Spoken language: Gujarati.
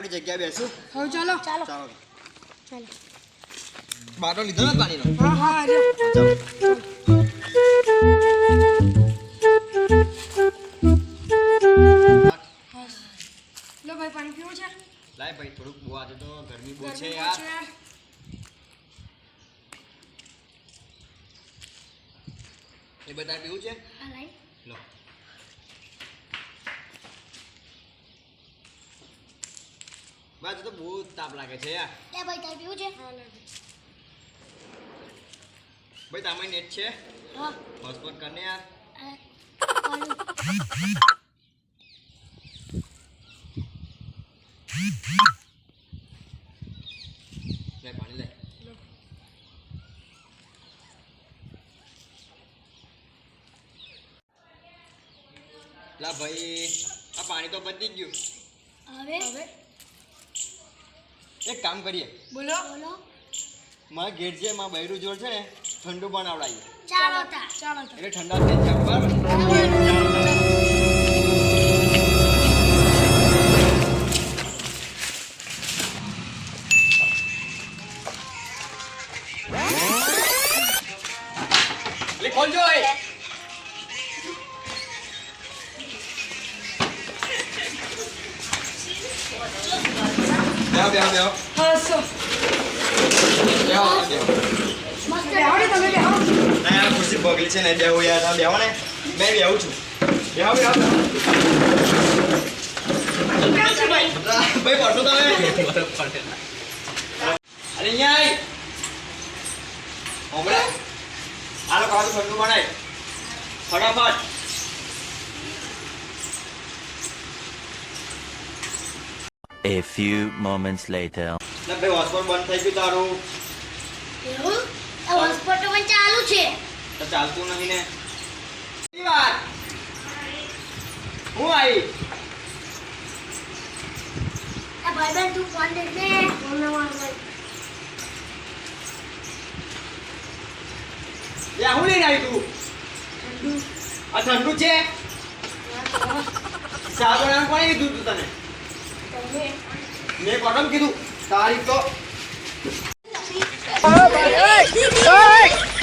આપણી જગ્યાએ બેસું. હવે ચાલો ચાલો ચાલો બાટલો લીધો ને પાણીનો? હા હા લો ભાઈ પાણી પીવું છે? લાય ભાઈ થોડુંક બહુ આજે તો ગરમી બહુ છે યાર. એ બધા પીવું છે? હા લાઈ લો બાજુ તો બહુ તાપ લાગે છે યાર. એ ભાઈ તારે પીવું છે? હા લે ભાઈ તામાઈ નેટ છે? હા હોટસ્પોટ કરને યાર. લે પાણી લે. લા ભાઈ આ પાણી તો પતી જ ગયું. હવે એક કામ કરીએ, બોલો બોલો મારા ગેટ છે મારા બૈરું જોડ છે ને ઠંડુ બનાવડાવીએ ચાલો તા ચાલો એટલે ઠંડા થઈ જાય બરાબર. એટલે ખોલજો એ. બેહો બેહો બેહો હા સો બેહો બેહો. મસ્ત બેહાડી તમે બેહો ના યાર ખુરશી બગડી છે ને બેહો યાર. તમે બેહો ને મેં બેહું છું. બેહો બેહો બેહો. કેમ છે ભાઈ? ભાઈ પાછો તમે અરે અહીંયા આય હોમળે આલો ખાવાનું ઠંડુ બનાય ફટાફટ. A few moments later. ના ભાઈ હોસ્પિટલ બંધ થઈ ગયું તારું એવું આ હોસ્પિટલ પણ ચાલુ છે તો ચાલતું નહીં ને. કેવી વાત હું આવી આ ભાઈ તું ફોન દે ને ફોન યા હું લઈને આવી તું? આ ઠંડુ છે? ચા બનાવવાનું કોણે કીધું તું તને? મેં કોટમ કીધું તારીખ તો ચાલુ